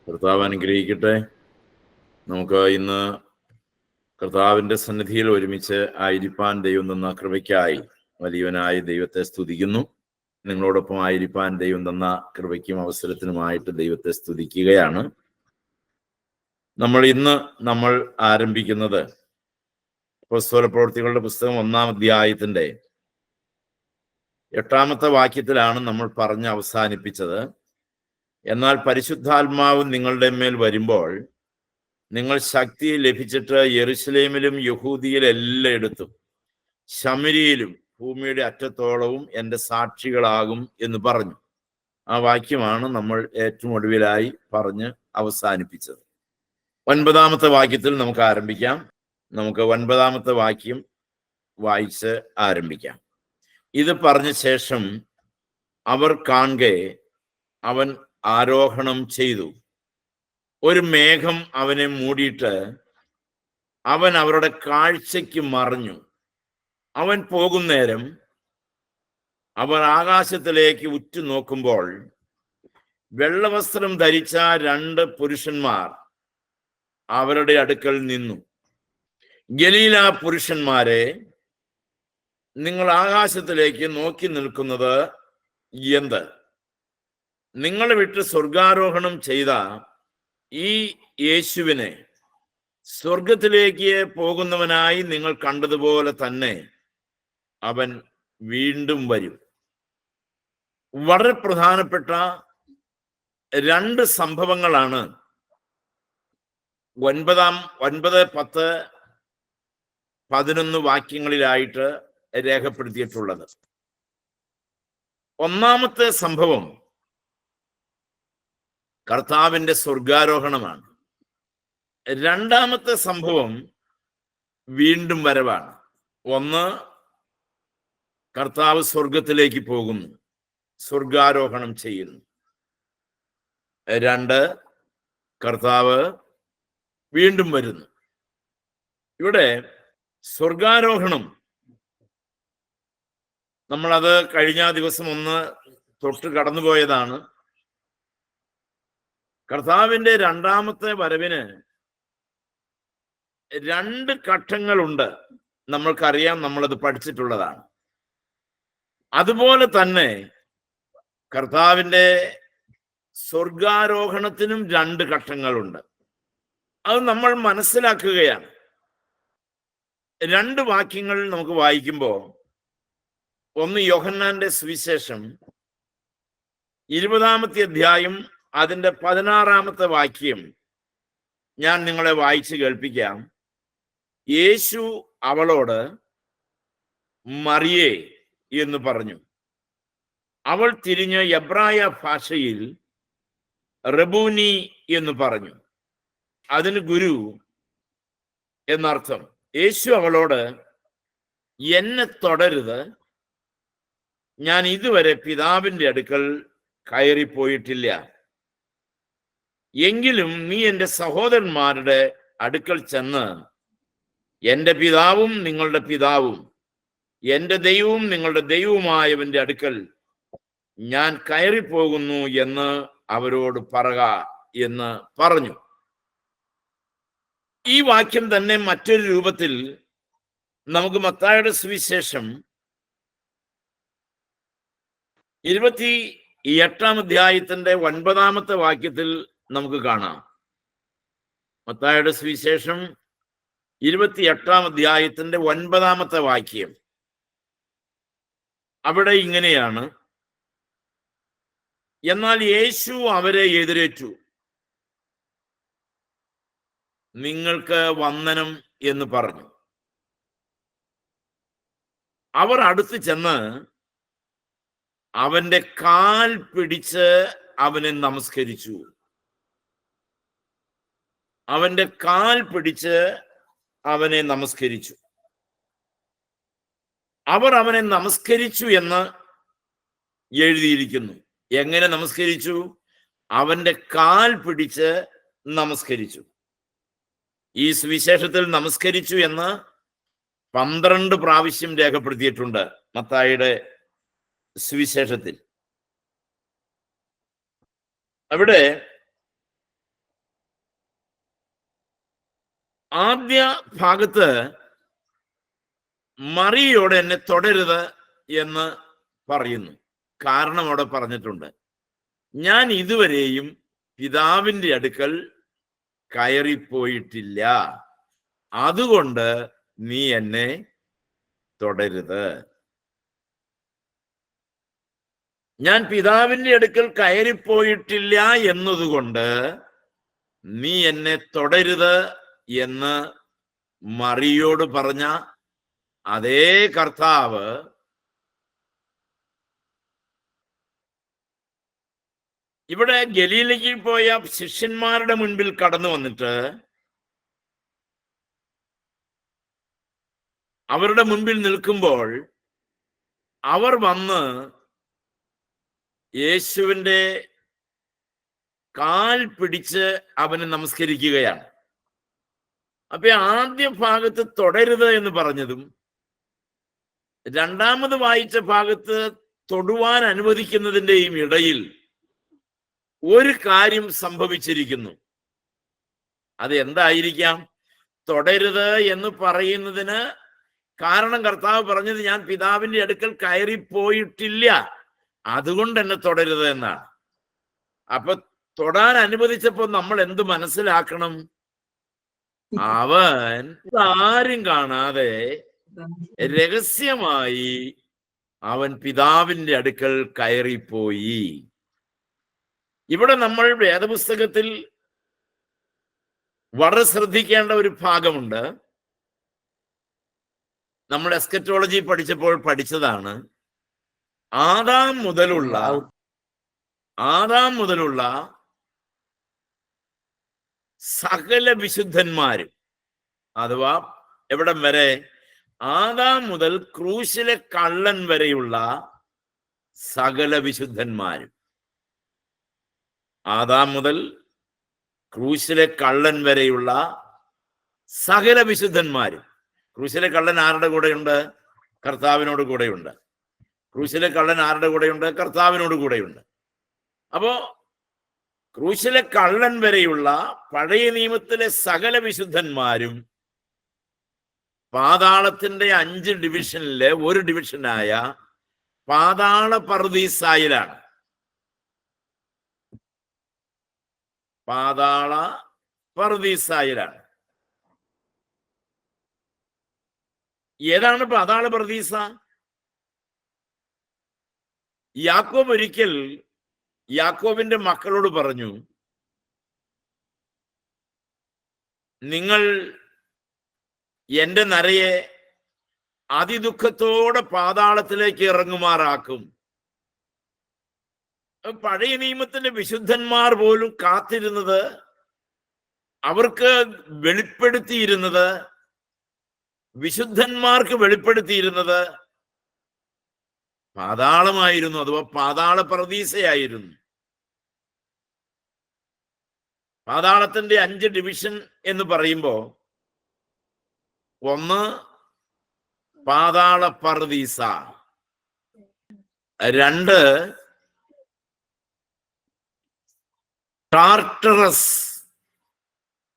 കർത്താവ് അനുഗ്രഹിക്കട്ടെ. നമുക്ക് ഇന്ന് കർത്താവിൻ്റെ സന്നിധിയിൽ ഒരുമിച്ച് ആയിരിക്കാൻ ദൈവം തന്ന കൃപയ്ക്കായി വലിയവനായ ദൈവത്തെ സ്തുതിക്കുന്നു. നിങ്ങളോടൊപ്പം ആയിരിക്കാൻ ദൈവം തന്ന കൃപയ്ക്കും അവസരത്തിനുമായിട്ട് ദൈവത്തെ സ്തുതിക്കുകയാണ്. നമ്മൾ ആരംഭിക്കുന്നത് അപ്പോസ്തലപ്രവൃത്തികളുടെ പുസ്തകം 1-ാം അധ്യായത്തിന്റെ 8-ാമത്തെ വാക്യത്തിലാണ് നമ്മൾ പറഞ്ഞ് അവസാനിപ്പിച്ചത്. എന്നാൽ പരിശുദ്ധാത്മാവ് നിങ്ങളുടെ മേൽ വരുമ്പോൾ നിങ്ങൾ ശക്തി ലഭിച്ചിട്ട് യെരുശലേമിലും യഹൂദിയിലും എല്ലായിടത്തും ശമര്യയിലും ഭൂമിയുടെ അറ്റത്തോളവും എൻ്റെ സാക്ഷികളാകും എന്ന് പറഞ്ഞു. ആ വാക്യമാണ് നമ്മൾ ഏറ്റവും ഒടുവിലായി പറഞ്ഞ് അവസാനിപ്പിച്ചത്. 9-ാമത്തെ വാക്യത്തിൽ നമുക്ക് ആരംഭിക്കാം. നമുക്ക് 9-ാമത്തെ വാക്യം വായിച്ച് ആരംഭിക്കാം. ഇത് പറഞ്ഞ ശേഷം അവർ കാണെ അവൻ ആരോഹണം ചെയ്തു. ഒരു മേഘം അവനെ മൂടിയിട്ട് അവൻ അവരുടെ കാഴ്ചയ്ക്ക് മറഞ്ഞു. അവൻ പോകുന്നേരം അവർ ആകാശത്തിലേക്ക് ഉറ്റുനോക്കുമ്പോൾ വെള്ളവസ്ത്രം ധരിച്ച 2 പുരുഷന്മാർ അവരുടെ അടുക്കൽ നിന്നു. ഗലീല പുരുഷന്മാരെ, നിങ്ങൾ ആകാശത്തിലേക്ക് നോക്കി നിൽക്കുന്നത് എന്ത്? നിങ്ങളെ വിട്ട് സ്വർഗാരോഹണം ചെയ്ത ഈ യേശുവിനെ സ്വർഗത്തിലേക്ക് പോകുന്നവനായി നിങ്ങൾ കണ്ടതുപോലെ തന്നെ അവൻ വീണ്ടും വരും. വളരെ പ്രധാനപ്പെട്ട 2 സംഭവങ്ങളാണ് 9, 10, 11 വാക്യങ്ങളിലായിട്ട് രേഖപ്പെടുത്തിയിട്ടുള്ളത്. 1-ാമത്തെ സംഭവം കർത്താവിൻ്റെ സ്വർഗാരോഹണമാണ്. 2-ാമത്തെ സംഭവം വീണ്ടും വരവാണ്. 1, കർത്താവ് സ്വർഗത്തിലേക്ക് പോകുന്നു, സ്വർഗാരോഹണം ചെയ്യുന്നു. 2, കർത്താവ് വീണ്ടും വരുന്നു. ഇവിടെ സ്വർഗാരോഹണം നമ്മളത് കഴിഞ്ഞ ദിവസം ഒന്ന് തൊട്ട് കടന്നുപോയതാണ്. കർത്താവിൻ്റെ 2-ാമത്തെ വരവിന് 2 ഘട്ടങ്ങളുണ്ട്. നമ്മൾക്കറിയാം, നമ്മളത് പഠിച്ചിട്ടുള്ളതാണ്. അതുപോലെ തന്നെ കർത്താവിൻ്റെ സ്വർഗാരോഹണത്തിനും 2 ഘട്ടങ്ങളുണ്ട്. അത് നമ്മൾ മനസ്സിലാക്കുകയാണ്. 2 വാക്യങ്ങൾ നമുക്ക് വായിക്കുമ്പോൾ, ഒന്ന് യോഹന്നാന്റെ സുവിശേഷം 20-ാമത്തെ അധ്യായം അതിൻ്റെ 16-ാമത്തെ വാക്യം ഞാൻ നിങ്ങളെ വായിച്ച് കേൾപ്പിക്കാം. യേശു അവളോട് മറിയേ എന്ന് പറഞ്ഞു. അവൾ തിരിഞ്ഞ് എബ്രായ ഭാഷയിൽ റബൂനി എന്ന് പറഞ്ഞു. അതിന് ഗുരു എന്നർത്ഥം. യേശു അവളോട്, എന്നെ തൊടരുത്, ഞാൻ ഇതുവരെ പിതാവിൻ്റെ അടുക്കൽ കയറിപ്പോയിട്ടില്ല. എങ്കിലും നീ എൻ്റെ സഹോദരന്മാരുടെ അടുക്കൽ ചെന്ന് എൻ്റെ പിതാവും നിങ്ങളുടെ പിതാവും എൻ്റെ ദൈവവും നിങ്ങളുടെ ദൈവവുമായവൻ്റെ അടുക്കൽ ഞാൻ കയറിപ്പോകുന്നു എന്ന് അവരോട് പറക എന്ന് പറഞ്ഞു. ഈ വാക്യം തന്നെ മറ്റൊരു രൂപത്തിൽ നമുക്ക് മത്തായിയുടെ സുവിശേഷം 28-ാം അധ്യായത്തിന്റെ 9-ാമത്തെ വാക്യത്തിൽ നമുക്ക് കാണാം. മത്തായിയുടെ സുവിശേഷം 28-ാം അധ്യായത്തിന്റെ 9-ാമത്തെ വാക്യം. അവിടെ ഇങ്ങനെയാണ്: എന്നാൽ യേശു അവരെ എതിരേറ്റു, നിങ്ങൾക്ക് വന്ദനം എന്ന് പറഞ്ഞു. അവർ അടുത്ത് ചെന്ന് അവന്റെ കാൽ പിടിച്ച് അവനെ നമസ്കരിച്ചു. അവന്റെ കാൽ പിടിച്ച് അവനെ നമസ്കരിച്ചു. അവർ അവനെ നമസ്കരിച്ചു എന്ന് എഴുതിയിരിക്കുന്നു. എങ്ങനെ നമസ്കരിച്ചു? അവന്റെ കാൽ പിടിച്ച് നമസ്കരിച്ചു. ഈ സുവിശേഷത്തിൽ നമസ്കരിച്ചു എന്ന് 12 പ്രാവശ്യം രേഖപ്പെടുത്തിയിട്ടുണ്ട് മത്തായിയുടെ സുവിശേഷത്തിൽ. അവിടെ ആദ്യ ഭാഗത്ത് മറിയോട് എന്നെ തൊടരുത് എന്ന് പറയുന്നു. കാരണം അവിടെ പറഞ്ഞിട്ടുണ്ട്, ഞാൻ ഇതുവരെയും പിതാവിന്റെ അടുക്കൽ കയറിപ്പോയിട്ടില്ല, അതുകൊണ്ട് നീ എന്നെ തൊടരുത്. ഞാൻ പിതാവിന്റെ അടുക്കൽ കയറിപ്പോയിട്ടില്ല എന്നതുകൊണ്ട് നീ എന്നെ തൊടരുത് എന്ന് മറിയോട് പറഞ്ഞ അതേ കർത്താവ് ഇവിടെ ഗലീലയ്ക്ക് പോയ ശിഷ്യന്മാരുടെ മുൻപിൽ കടന്നു വന്നിട്ട് അവരുടെ മുൻപിൽ നിൽക്കുമ്പോൾ അവർ വന്ന് യേശുവിൻ്റെ കാൽ പിടിച്ച് അവന് നമസ്കരിക്കുകയാണ്. അപ്പൊ ആദ്യ ഭാഗത്ത് തൊടരുത് എന്ന് പറഞ്ഞതും രണ്ടാമത് വായിച്ച ഭാഗത്ത് തൊടുവാൻ അനുവദിക്കുന്നതിൻ്റെയും ഇടയിൽ ഒരു കാര്യം സംഭവിച്ചിരിക്കുന്നു. അത് എന്തായിരിക്കാം? തൊടരുത് എന്ന് പറയുന്നതിന് കാരണം കർത്താവ് പറഞ്ഞത്, ഞാൻ പിതാവിന്റെ അടുക്കൽ കയറിപ്പോയിട്ടില്ല, അതുകൊണ്ട് എന്നെ തൊടരുത് എന്നാണ്. അപ്പൊ തൊടാൻ അനുവദിച്ചപ്പോ നമ്മൾ എന്ത് മനസ്സിലാക്കണം? അവൻ ആരും കാണാതെ രഹസ്യമായി അവൻ പിതാവിന്റെ അടുക്കൽ കയറിപ്പോയി. ഇവിടെ നമ്മൾ വേദപുസ്തകത്തിൽ വളരെ ശ്രദ്ധിക്കേണ്ട ഒരു ഭാഗമുണ്ട്. നമ്മൾ എസ്കറ്റോളജി പഠിച്ചപ്പോൾ പഠിച്ചതാണ്. ആദാം മുതലുള്ള സകല വിശുദ്ധന്മാരും, അഥവാ എവിടം വരെ? ആദാം മുതൽ ക്രൂശിലെ കള്ളൻ വരെയുള്ള സകല വിശുദ്ധന്മാരും. ആദാം മുതൽ ക്രൂശിലെ കള്ളൻ വരെയുള്ള സകല വിശുദ്ധന്മാരും. ക്രൂശിലെ കള്ളൻ ആരുടെ കൂടെയുണ്ട്? കർത്താവിനോട് കൂടെയുണ്ട്. ക്രൂശിലെ കള്ളൻ ആരുടെ കൂടെയുണ്ട്? കർത്താവിനോട് കൂടെയുണ്ട്. അപ്പോ ക്രൂശിലെ കള്ളൻ വരെയുള്ള പഴയ നിയമത്തിലെ സകല വിശുദ്ധന്മാരും പാതാളത്തിന്റെ 5 ഡിവിഷനിലെ ഒരു ഡിവിഷനായ പാതാള പർദീസായിലാണ്. പാതാള പർദീസായിലാണ്. ഏതാണ് പാതാള പർദീസ? യാക്കോബ് ഒരിക്കൽ യാക്കോബിന്റെ മക്കളോട് പറഞ്ഞു, നിങ്ങൾ എന്റെ നരയെ അതിദുഃഖത്തോടെ പാതാളത്തിലേക്ക് ഇറങ്ങുമാറാക്കും. പഴയ നിയമത്തിന്റെ വിശുദ്ധന്മാർ പോലും കാത്തിരുന്നത്, അവർക്ക് വെളിപ്പെടുത്തിയിരുന്നത്, വിശുദ്ധന്മാർക്ക് വെളിപ്പെടുത്തിയിരുന്നത് പാതാളമായിരുന്നു, അഥവാ പാതാള പർദീസയായിരുന്നു. പാതാളത്തിന്റെ 5 ഡിവിഷൻ എന്ന് പറയുമ്പോ, ഒന്ന് പാതാള പർദീസ, 2 ടാർട്ടറസ്,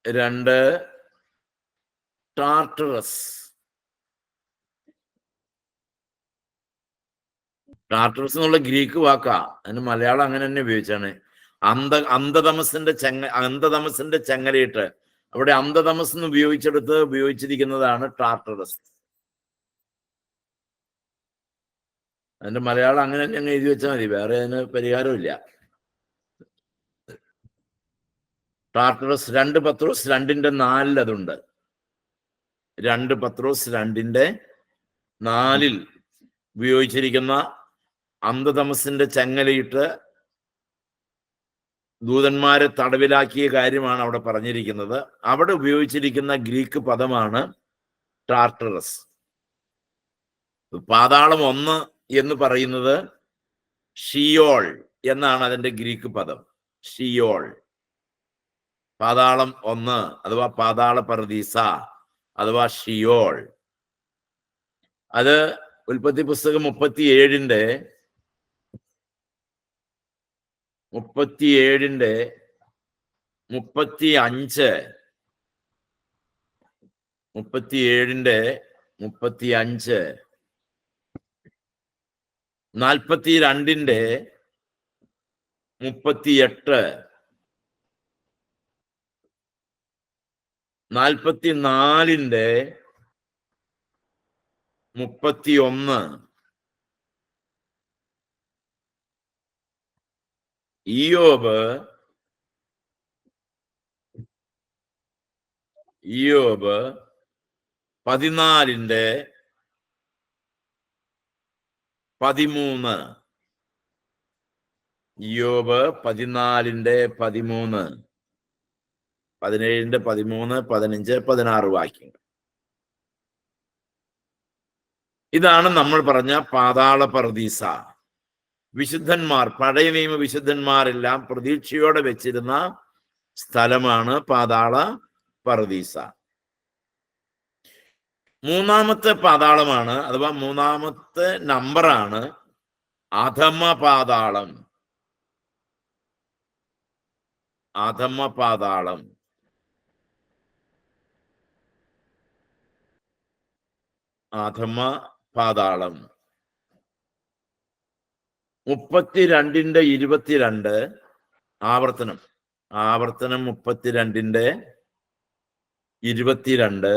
2 ടാർട്ടറസ്. ടാർട്ടറസ് എന്നുള്ള ഗ്രീക്ക് വാക്കാ, അതിന് മലയാളം അങ്ങനെ തന്നെ ഉപയോഗിച്ചാണ്. അന്ധതമസിന്റെ ചങ്ങലയിട്ട് അവിടെ അന്ധതമസ് എന്ന് ഉപയോഗിച്ചിരിക്കുന്നതാണ് ടാർട്ടറസ്. അതിന്റെ മലയാളം അങ്ങനെ തന്നെ അങ്ങ് എഴുതി വെച്ചാൽ മതി, വേറെ അതിന് പരിഹാരമില്ല. ടാർട്ടറസ് 2 പത്രോസ് 2:4 അതുണ്ട്. 2 പത്രോസ് 2:4 ഉപയോഗിച്ചിരിക്കുന്ന അന്ധതമസിന്റെ ചങ്ങലയിട്ട് ദൂതന്മാരെ തടവിലാക്കിയ കാര്യമാണ് അവിടെ പറഞ്ഞിരിക്കുന്നത്. അവിടെ ഉപയോഗിച്ചിരിക്കുന്ന ഗ്രീക്ക് പദമാണ് ടാർട്ടറസ്. പാതാളം 1 എന്ന് പറയുന്നത് ഷിയോൾ എന്നാണ് അതിന്റെ ഗ്രീക്ക് പദം. ഷിയോൾ, പാതാളം 1 അഥവാ പാതാള പർദീസ അഥവാ ഷിയോൾ. അത് ഉൽപ്പത്തി പുസ്തകം 37-ന്റെ 35 37-ന്റെ 35, 42-ന്റെ 38, 44-ന്റെ 31, ഇയ്യോബ് 14-ന്റെ 13, ഇയ്യോബ് 14-ന്റെ 13, 17-ന്റെ 13, 15, 16 വാക്യങ്ങൾ. ഇതാണ് നമ്മൾ പറഞ്ഞ പാതാള പറുദീസ. വിശുദ്ധന്മാർ, പഴയ നിയമ വിശുദ്ധന്മാരെല്ലാം പ്രതീക്ഷയോടെ വെച്ചിരുന്ന സ്ഥലമാണ് പാതാള പറുദീസ. മൂന്നാമത്തെ പാതാളമാണ്, അഥവാ മൂന്നാമത്തെ നമ്പറാണ് അധമ പാതാളം. അധമ പാതാളം. അധമ പാതാളം 32-ന്റെ 22, ആവർത്തനം 32-ന്റെ 22,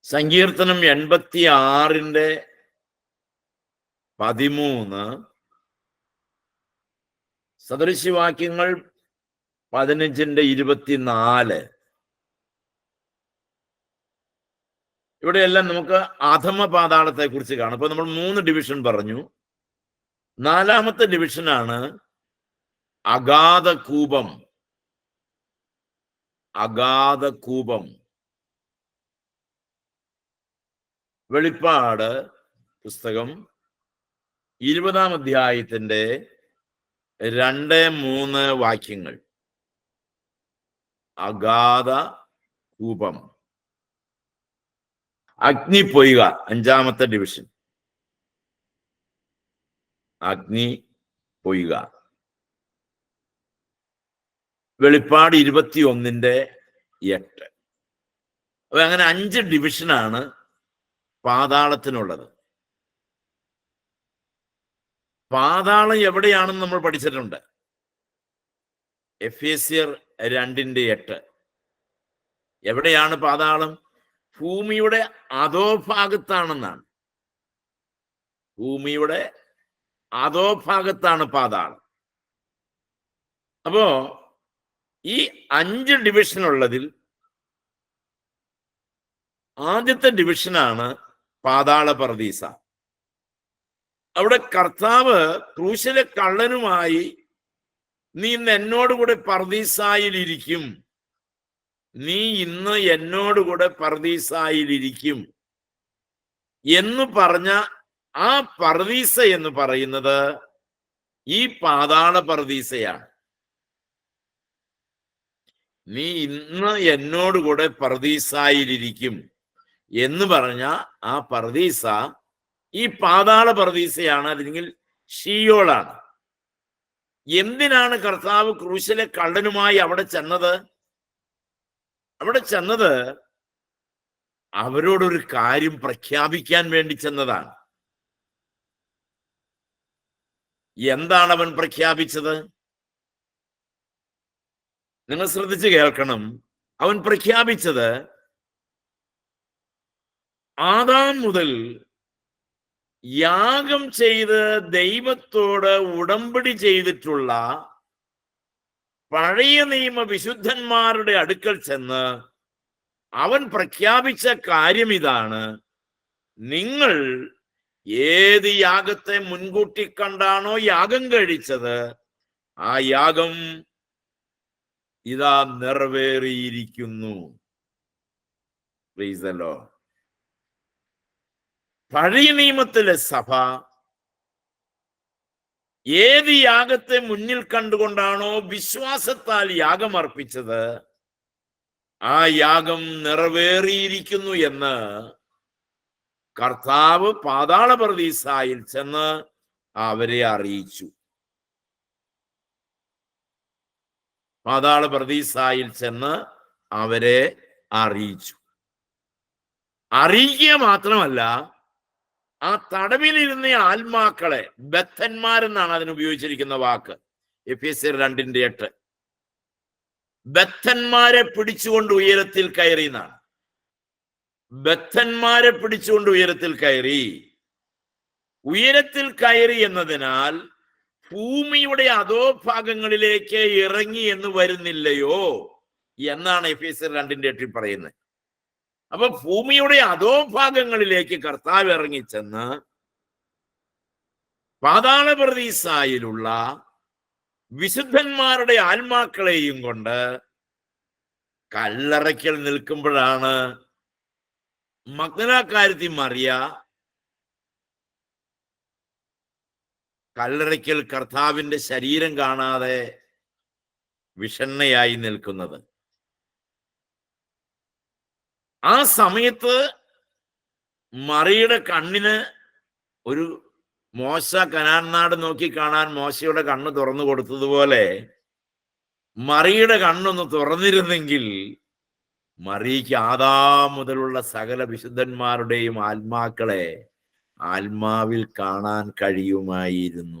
സങ്കീർത്തനം 86-ന്റെ 13, സദൃശവാക്യങ്ങൾ 15-ന്റെ 24. ഇവിടെയെല്ലാം നമുക്ക് അധമ പാതാളത്തെ കുറിച്ച് കാണാം. അപ്പൊ നമ്മൾ 3 ഡിവിഷൻ പറഞ്ഞു. 4-ാമത്തെ ഡിവിഷനാണ് അഗാധ കൂപം. അഗാധ കൂപം. വെളിപ്പാട് പുസ്തകം 20-ാം അധ്യായത്തിന്റെ 2-3 വാക്യങ്ങൾ. അഗാധ കൂപം. അഗ്നി പൊയ്ക 5-ാമത്തെ ഡിവിഷൻ. അഗ്നി പൊയ്ക. വെളിപ്പാട് 21-ന്റെ 8. അപ്പൊ അങ്ങനെ 5 ഡിവിഷനാണ് പാതാളത്തിനുള്ളത്. പാതാളം എവിടെയാണെന്ന് നമ്മൾ പഠിച്ചിട്ടുണ്ട്. എഫേസ്യർ 2-ന്റെ 8. എവിടെയാണ് പാതാളം? ഭൂമിയുടെ അധോഭാഗത്താണെന്നാണ്. ഭൂമിയുടെ അധോഭാഗത്താണ് പാതാളം. അപ്പോ ഈ 5 ഡിവിഷനുള്ളതിൽ ആദ്യത്തെ ഡിവിഷനാണ് പാതാള പറുദീസ. അവിടെ കർത്താവ് ക്രൂശിലെ കള്ളനുമായി നീ ഇന്ന് എന്നോടുകൂടെ പറുദീസായിലിരിക്കും, നീ ഇന്ന് എന്നോടുകൂടെ പറുദീസായിലിരിക്കും എന്ന് പറഞ്ഞ ആ പറുദീസ എന്ന് പറയുന്നത് ഈ പാതാള പറുദീസയാണ്. നീ ഇന്ന് എന്നോടുകൂടെ പറുദീസായിലിരിക്കും എന്ന് പറഞ്ഞ ആ പറുദീസ ഈ പാതാള പറുദീസയാണ്, അല്ലെങ്കിൽ ഷീയോളാണ്. എന്തിനാണ് കർത്താവ് ക്രൂശിലെ കള്ളനുമായി അവിടെ ചെന്നത്? അവിടെ ചെന്നത് അവരോടൊരു കാര്യം പ്രഖ്യാപിക്കാൻ വേണ്ടി ചെന്നതാണ്. എന്താണ് അവൻ പ്രഖ്യാപിച്ചത്? നിങ്ങൾ ശ്രദ്ധിച്ച് കേൾക്കണം. അവൻ പ്രഖ്യാപിച്ചത് ആദാം മുതൽ യാഗം ചെയ്ത് ദൈവത്തോട് ഉടമ്പടി ചെയ്തിട്ടുള്ള പഴയ നിയമ വിശുദ്ധന്മാരുടെ അടുക്കൽ ചെന്ന് അവൻ പ്രഖ്യാപിച്ച കാര്യം ഇതാണ്: നിങ്ങൾ ഏത് യാഗത്തെ മുൻകൂട്ടി കണ്ടാണോ യാഗം കഴിച്ചത്, ആ യാഗം ഇതാ നിറവേറിയിരിക്കുന്നു. Price the Lord. പഴയ നിയമത്തിലെ സഭ ഏത് യാഗത്തെ മുന്നിൽ കണ്ടുകൊണ്ടാണോ വിശ്വാസത്താൽ യാഗം അർപ്പിച്ചത്, ആ യാഗം നിറവേറിയിരിക്കുന്നു എന്ന് കർത്താവ് പാതാള പറുദീസായിൽ ചെന്ന് അവരെ അറിയിച്ചു. പാതാള പറുദീസായിൽ ചെന്ന് അവരെ അറിയിച്ചു. അറിയിക്കുക മാത്രമല്ല, ആ തടവിലിരുന്ന ആത്മാക്കളെ, ബദ്ധന്മാരെന്നാണ് അതിന് ഉപയോഗിച്ചിരിക്കുന്ന വാക്ക്, എഫേസ്യർ 2:8. ബദ്ധന്മാരെ പിടിച്ചുകൊണ്ട് ഉയരത്തിൽ കയറി എന്നാണ്. ബദ്ധന്മാരെ പിടിച്ചുകൊണ്ട് ഉയരത്തിൽ കയറി. ഉയരത്തിൽ കയറി എന്നതിനാൽ ഭൂമിയുടെ അധോഭാഗങ്ങളിലേക്ക് ഇറങ്ങി എന്ന് വരുന്നില്ലയോ എന്നാണ് എഫേസ്യർ 2:8 പറയുന്നത്. അപ്പൊ ഭൂമിയുടെ അധോഭാഗങ്ങളിലേക്ക് കർത്താവ് ഇറങ്ങിച്ചെന്ന് പാതാളപ്രതീസായിലുള്ള വിശുദ്ധന്മാരുടെ ആത്മാക്കളെയും കൊണ്ട് കല്ലറയ്ക്കൽ നിൽക്കുമ്പോഴാണ് മഗ്ദലക്കാരത്തി മറിയ കല്ലറയ്ക്കൽ കർത്താവിന്റെ ശരീരം കാണാതെ വിഷണ്ണയായി നിൽക്കുന്നത്. ആ സമയത്ത് മറിയുടെ കണ്ണിന് ഒരു മോശ കനാൻ നാട് നോക്കി കാണാൻ മോശയുടെ കണ്ണ് തുറന്നു കൊടുത്തതുപോലെ മറിയുടെ കണ്ണൊന്ന് തുറന്നിരുന്നെങ്കിൽ മറിയയ്ക്ക് ആദാം മുതലുള്ള സകല വിശുദ്ധന്മാരുടെയും ആത്മാക്കളെ ആത്മാവിൽ കാണാൻ കഴിയുമായിരുന്നു.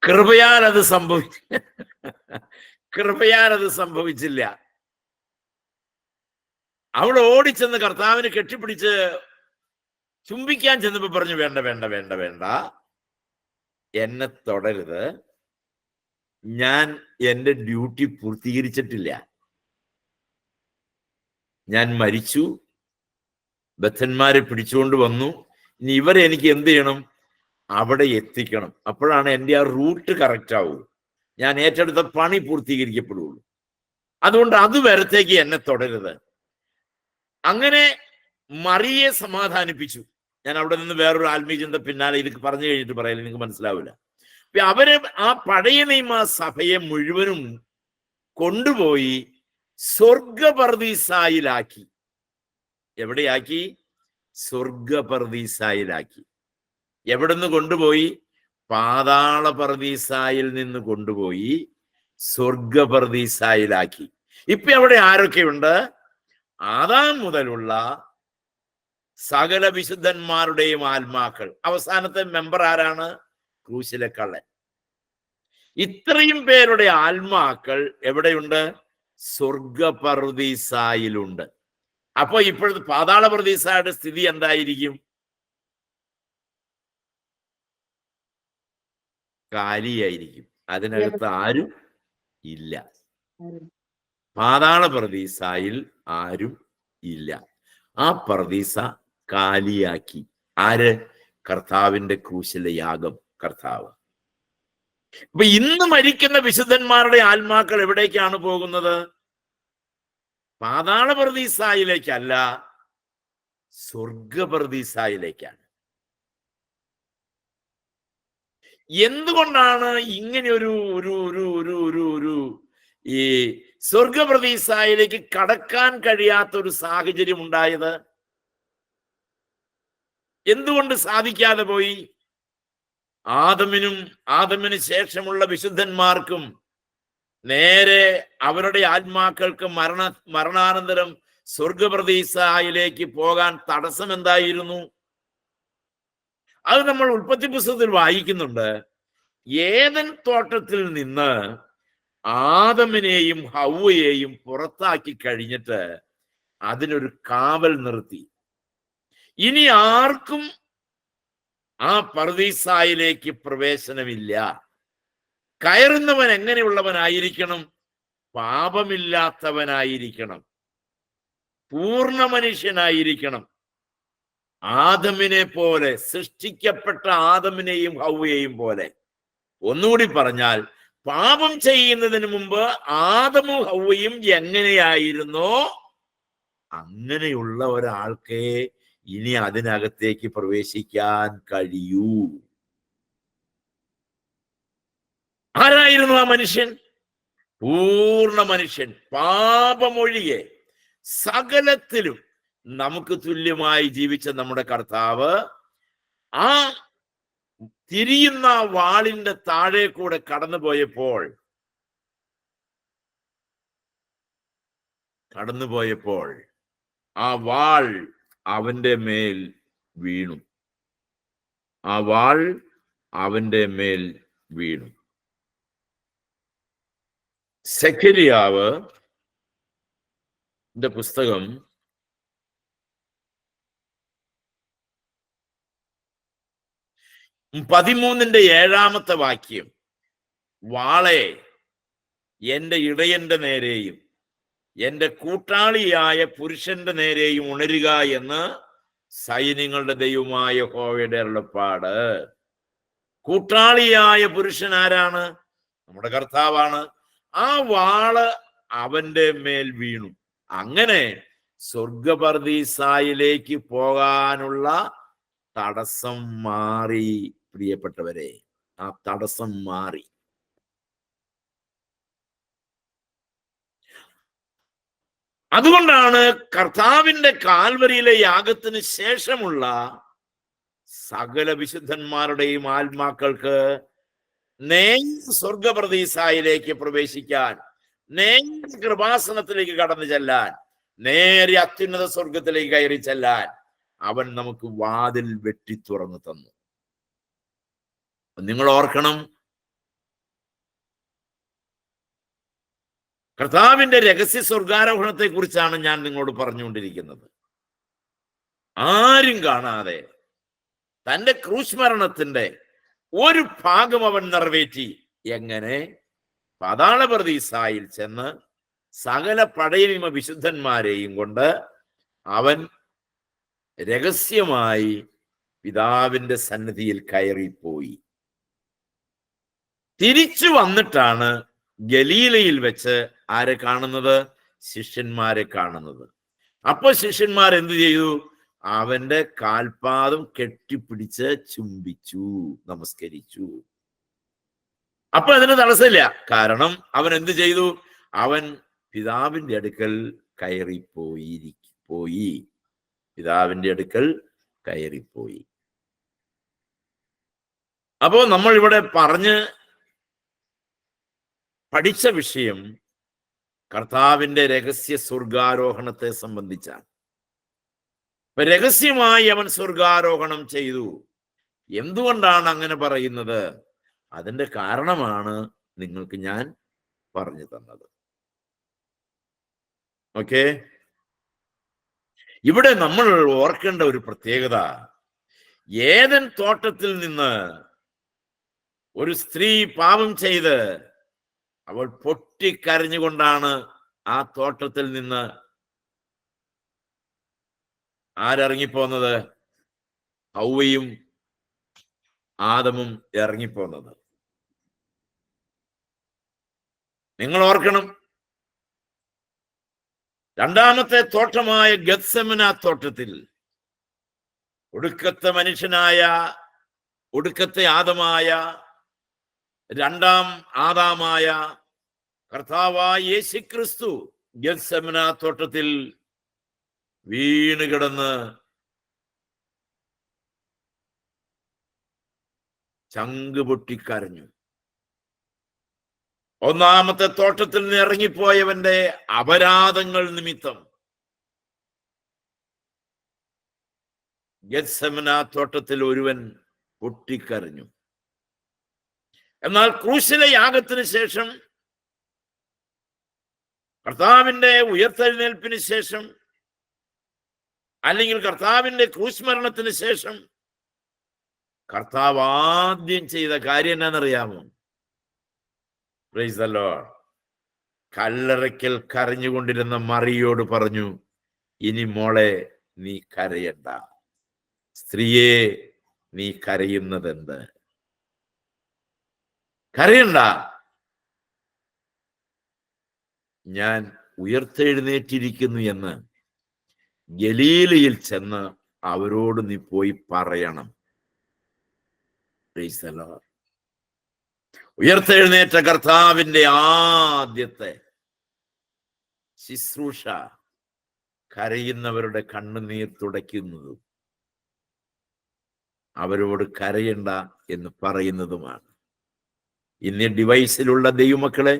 കൃപയാൽ അത് സംഭവിച്ചില്ല. അവൾ ഓടിച്ചെന്ന് കർത്താവിന് കെട്ടിപ്പിടിച്ച് ചുംബിക്കാൻ ചെന്നപ്പോ പറഞ്ഞു, വേണ്ട വേണ്ട വേണ്ട വേണ്ട, എന്നെ തൊടരുത്, ഞാൻ എൻ്റെ ഡ്യൂട്ടി പൂർത്തീകരിച്ചിട്ടില്ല, ഞാൻ മരിച്ചു, ബദ്ധന്മാരെ പിടിച്ചുകൊണ്ട് വന്നു, ഇനി ഇവരെ എനിക്ക് എന്ത് ചെയ്യണം? അവിടെ എത്തിക്കണം. അപ്പോഴാണ് എൻ്റെ ആ റൂട്ട് കറക്റ്റ് ആവൂ, ഞാൻ ഏറ്റെടുത്ത പണി പൂർത്തീകരിക്കപ്പെടുള്ളൂ. അതുകൊണ്ട് അതുവരത്തേക്ക് എന്നെ തൊടരുത്. അങ്ങനെ മറിയെ സമാധാനിപ്പിച്ചു. ഞാൻ അവിടെ നിന്ന് വേറൊരു ആത്മീയ ചിന്ത പിന്നാലെ ഇത് പറഞ്ഞു കഴിഞ്ഞിട്ട് പറയാൻ നിങ്ങൾക്ക് മനസ്സിലാവില്ല. അവര് ആ പഴയ നിയമ സഭയെ മുഴുവനും കൊണ്ടുപോയി സ്വർഗപർദീസായിലാക്കി. എവിടെയാക്കി? സ്വർഗപർദീസായിലാക്കി. എവിടുന്ന് കൊണ്ടുപോയി? പാതാള പർദീസായിൽ നിന്ന് കൊണ്ടുപോയി സ്വർഗപർദീസായിലാക്കി. ഇപ്പൊ അവിടെ ആരൊക്കെയുണ്ട്? ആദാം മുതലുള്ള സകല വിശുദ്ധന്മാരുടെയും ആത്മാക്കൾ. അവസാനത്തെ മെമ്പർ ആരാണ്? ക്രൂശിലെ കള്ളൻ. ഇത്രയും പേരുടെ ആത്മാക്കൾ എവിടെയുണ്ട്? സ്വർഗപർദീസായിലുണ്ട്. അപ്പൊ ഇപ്പോഴത്തെ പാതാള പർദീസായുടെ സ്ഥിതി എന്തായിരിക്കും? കാലിയായിരിക്കും. അതിനകത്ത് ആരും ഇല്ല. പാതാള പർദീസായിൽ ആരും ഇല്ല. ആ പർദീസ കാലിയാക്കി. ആര്? കർത്താവിന്റെ ക്രൂശിലെ യാഗം കർത്താവ്. അപ്പൊ ഇന്ന് മരിക്കുന്ന വിശുദ്ധന്മാരുടെ ആത്മാക്കൾ എവിടേക്കാണ് പോകുന്നത്? പാതാള പർദീസായിലേക്കല്ല, സ്വർഗപർദീസായിലേക്കാണ്. എന്തുകൊണ്ടാണ് ഇങ്ങനെ ഒരു ഒരു ഒരു ഒരു ഒരു ഒരു ഈ സ്വർഗപ്രതീസായിലേക്ക് കടക്കാൻ കഴിയാത്ത ഒരു സാഹചര്യം ഉണ്ടായത്? എന്തുകൊണ്ട് സാധിക്കാതെ പോയി? ആദമിന് ശേഷമുള്ള വിശുദ്ധന്മാർക്കും നേരെ അവരുടെ ആത്മാക്കൾക്ക് മരണാനന്തരം സ്വർഗപ്രതീസായിലേക്ക് പോകാൻ തടസ്സം എന്തായിരുന്നു? അത് നമ്മൾ ഉൽപ്പത്തി പുസ്തകത്തിൽ വായിക്കുന്നുണ്ട്. ഏദൻ തോട്ടത്തിൽ നിന്ന് ആദമിനെയും ഹവ്വയെയും പുറത്താക്കി കഴിഞ്ഞിട്ട് അതിനൊരു കാവൽ നിർത്തി. ഇനി ആർക്കും ആ പർദീസായിലേക്ക് പ്രവേശനമില്ല. കയറുന്നവൻ എങ്ങനെയുള്ളവനായിരിക്കണം? പാപമില്ലാത്തവനായിരിക്കണം, പൂർണ്ണ മനുഷ്യനായിരിക്കണം. ആദമിനെ പോലെ, സൃഷ്ടിക്കപ്പെട്ട ആദമിനെയും ഹവ്വയെയും പോലെ. ഒന്നുകൂടി പറഞ്ഞാൽ, പാപം ചെയ്യുന്നതിന് മുമ്പ് ആദമും ഹവ്വയും എങ്ങനെയായിരുന്നോ അങ്ങനെയുള്ള ഒരാൾക്കേ ഇനി അതിനകത്തേക്ക് പ്രവേശിക്കാൻ കഴിയൂ. ആരായിരുന്നു ആ മനുഷ്യൻ? പൂർണ്ണ മനുഷ്യൻ. പാപമൊഴികെ സകലത്തിലും നമുക്ക് തുല്യമായി ജീവിച്ച നമ്മുടെ കർത്താവ് ആ തിരിയുന്ന വാളിന്റെ താഴെ കൂടെ കടന്നുപോയപ്പോൾ കടന്നുപോയപ്പോൾ ആ വാൾ അവന്റെ മേൽ വീണു. ആ വാൾ അവന്റെ മേൽ വീണു. സെഖര്യാവ് പുസ്തകം 13:7 വാക്യം, വാളെ എന്റെ ഇടയന്റെ നേരെയും എന്റെ കൂട്ടാളിയായ പുരുഷന്റെ നേരെയും ഉണരുക എന്ന് സൈന്യങ്ങളുടെ ദൈവമായ യഹോവയുടെ അരുളപ്പാട്. കൂട്ടാളിയായ പുരുഷൻ ആരാണ്? നമ്മുടെ കർത്താവാണ്. ആ വാള് അവന്റെ മേൽ വീണു. അങ്ങനെ സ്വർഗപർദീസായിലേക്ക് പോകാനുള്ള തടസ്സം മാറി. പ്രിയപ്പെട്ടവരെ, ആ തടസ്സം മാറി. അതുകൊണ്ടാണ് കർത്താവിന്റെ കാൽവരിയിലെ യാഗത്തിന് ശേഷമുള്ള സകല വിശുദ്ധന്മാരുടെയും ആത്മാക്കൾക്ക് നേരെ സ്വർഗപ്രതീസായിലേക്ക് പ്രവേശിക്കാൻ, നേരെ കൃപാസനത്തിലേക്ക് കടന്നു ചെല്ലാൻ, നേരെ അത്യുന്നത സ്വർഗത്തിലേക്ക് കയറി ചെല്ലാൻ അവൻ നമുക്ക് വാതിൽ വെട്ടി തുറന്നു തന്നു. നിങ്ങൾ ഓർക്കണം, കർത്താവിന്റെ രഹസ്യ സ്വർഗാരോഹണത്തെ കുറിച്ചാണ് ഞാൻ നിങ്ങളോട് പറഞ്ഞുകൊണ്ടിരിക്കുന്നത്. ആരും കാണാതെ തന്റെ ക്രൂശ് മരണത്തിന്റെ ഒരു ഭാഗം അവൻ നിറവേറ്റി. എങ്ങനെ? പാതാളപ്രതീസായിൽ ചെന്ന് സകല പഴയ നിയമ വിശുദ്ധന്മാരെയും കൊണ്ട് അവൻ രഹസ്യമായി പിതാവിന്റെ സന്നിധിയിൽ കയറിപ്പോയി. തിരിച്ചു വന്നിട്ടാണ് ഗലീലയിൽ വെച്ച് ആരെ കാണുന്നത്? ശിഷ്യന്മാരെ കാണുന്നത്. അപ്പൊ ശിഷ്യന്മാർ എന്ത് ചെയ്തു? അവന്റെ കാൽപാദം കെട്ടിപ്പിടിച്ച് ചുംബിച്ചു, നമസ്കരിച്ചു. അപ്പൊ അതിന് തടസ്സമില്ല. കാരണം അവൻ എന്ത് ചെയ്തു? അവൻ പിതാവിന്റെ അടുക്കൽ പോയി. പിതാവിന്റെ അടുക്കൽ കയറിപ്പോയി. അപ്പോ നമ്മൾ ഇവിടെ പഠിച്ച വിഷയം കർത്താവിന്റെ രഹസ്യ സ്വർഗാരോഹണത്തെ സംബന്ധിച്ചാണ്. രഹസ്യമായി അവൻ സ്വർഗാരോഹണം ചെയ്തു. എന്തുകൊണ്ടാണ് അങ്ങനെ പറയുന്നത്? അതിന്റെ കാരണമാണ് നിങ്ങൾക്ക് ഞാൻ പറഞ്ഞു തന്നത്. ഓക്കെ, ഇവിടെ നമ്മൾ ഓർക്കേണ്ട ഒരു പ്രത്യേകത, ഏദൻ തോട്ടത്തിൽ നിന്ന് ഒരു സ്ത്രീ പാപം ചെയ്ത് അവൾ പൊട്ടിക്കരഞ്ഞുകൊണ്ടാണ് ആ തോട്ടത്തിൽ നിന്ന് ആരിറങ്ങിപ്പോന്നത്? ഹൗവയും ആദമും ഇറങ്ങിപ്പോന്നത്. നിങ്ങൾ ഓർക്കണം, രണ്ടാമത്തെ തോട്ടമായ ഗത്സമന തോട്ടത്തിൽ ഒടുക്കത്തെ മനുഷ്യനായ, ഒടുക്കത്തെ ആദമായ, രണ്ടാം ആദാമായ കർത്താവായ യേശുക്രിസ്തു ഗത്സമന തോട്ടത്തിൽ വീണ് കിടന്ന് ചങ്ക് പൊട്ടിക്കരഞ്ഞു. ഒന്നാമത്തെ തോട്ടത്തിൽ നിന്ന് ഇറങ്ങിപ്പോയവന്റെ അപരാധങ്ങൾ നിമിത്തം ഗത്സമന തോട്ടത്തിൽ ഒരുവൻ പൊട്ടിക്കരഞ്ഞു. എന്നാൽ ക്രൂശിലെ യാഗത്തിന് ശേഷം, കർത്താവിന്റെ ഉയർത്തെഴുന്നേൽപ്പിന് ശേഷം, അല്ലെങ്കിൽ കർത്താവിന്റെ ക്രൂശ് മരണത്തിന് ശേഷം കർത്താവ് ആദ്യം ചെയ്ത കാര്യം എന്നാണെന്നറിയാമോ? Praise the Lord. കല്ലറയ്ക്കൽ കരഞ്ഞുകൊണ്ടിരുന്ന മറിയോട് പറഞ്ഞു, ഇനി മോളെ നീ കരയണ്ട. സ്ത്രീയെ, നീ കരയുന്നത് എന്ത്? കരയണ്ട, ഞാൻ ഉയർത്തെഴുന്നേറ്റിരിക്കുന്നു എന്ന് ഗലീലയിൽ ചെന്ന് അവരോട് നീ പോയി പറയണം. Price the Lord. ഉയർത്തെഴുന്നേറ്റ കർത്താവിന്റെ ആദ്യത്തെ ശുശ്രൂഷ കരയുന്നവരുടെ കണ്ണുനീർ തുടയ്ക്കുന്നതും അവരോട് കരയണ്ട എന്ന് പറയുന്നതുമാണ്. ഇന്ന് ഡിവൈസിലുള്ള ദൈവമക്കളെ,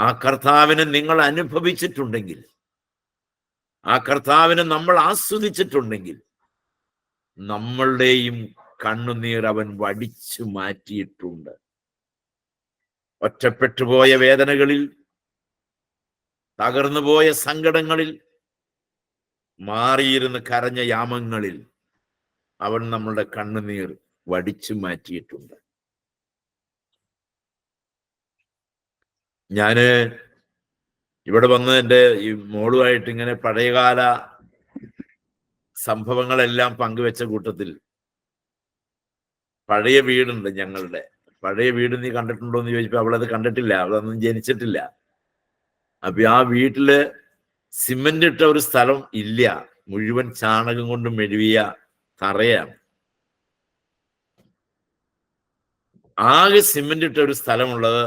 ആ കർത്താവിനെ നിങ്ങൾ അനുഭവിച്ചിട്ടുണ്ടെങ്കിൽ, ആ കർത്താവിനെ നമ്മൾ ആസ്വദിച്ചിട്ടുണ്ടെങ്കിൽ, നമ്മളുടെയും കണ്ണുനീർ അവൻ വടിച്ചു മാറ്റിയിട്ടുണ്ട്. ഒറ്റപ്പെട്ടുപോയ വേദനകളിൽ, തകർന്നുപോയ സങ്കടങ്ങളിൽ, മാറിയിരുന്ന് കരഞ്ഞ യാമങ്ങളിൽ അവൻ നമ്മളുടെ കണ്ണുനീർ വടിച്ചു മാറ്റിയിട്ടുണ്ട്. ഞാന് ഇവിടെ വന്ന് എൻ്റെ ഈ മോളുമായിട്ട് ഇങ്ങനെ പഴയകാല സംഭവങ്ങളെല്ലാം പങ്കുവെച്ച കൂട്ടത്തിൽ, പഴയ വീടുണ്ട് ഞങ്ങളുടെ. പഴയ വീട് നീ കണ്ടിട്ടുണ്ടോ എന്ന് ചോദിച്ചപ്പോൾ അവളത് കണ്ടിട്ടില്ല, അവളൊന്നും ജനിച്ചിട്ടില്ല. അപ്പൊ ആ വീട്ടില് സിമന്റ് ഇട്ട ഒരു സ്ഥലം ഇല്ല, മുഴുവൻ ചാണകം കൊണ്ട് മെഴുകിയ തറയാണ്. ആകെ സിമന്റ് ഇട്ട ഒരു സ്ഥലമുള്ളത്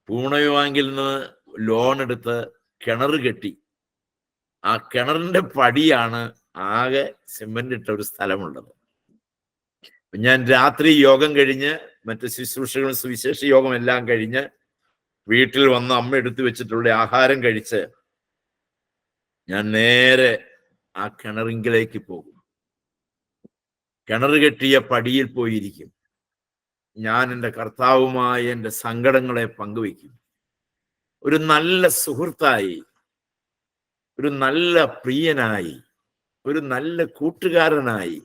പൂണയോ ബാങ്കിൽ നിന്ന് ലോൺ എടുത്ത് കിണർ കെട്ടി, ആ കിണറിന്റെ പടിയാണ് ആകെ സിമന്റ് ഇട്ട ഒരു സ്ഥലമുള്ളത്. ഞാൻ രാത്രി യോഗം കഴിഞ്ഞ്, മറ്റ് ശുശ്രൂഷകളും സുവിശേഷ യോഗം എല്ലാം കഴിഞ്ഞ് വീട്ടിൽ വന്ന് അമ്മ എടുത്തു വെച്ചിട്ടുള്ള ആഹാരം കഴിച്ച് ഞാൻ നേരെ ആ കിണറിങ്കിലേക്ക് പോകും. കിണർ കെട്ടിയ പടിയിൽ പോയിരിക്കും. ഞാൻ എൻ്റെ കർത്താവുമായി എൻ്റെ സങ്കടങ്ങളെ പങ്കുവയ്ക്കും. ഒരു നല്ല സുഹൃത്തായി, ഒരു നല്ല പ്രിയനായി, ഒരു നല്ല കൂട്ടുകാരനായി,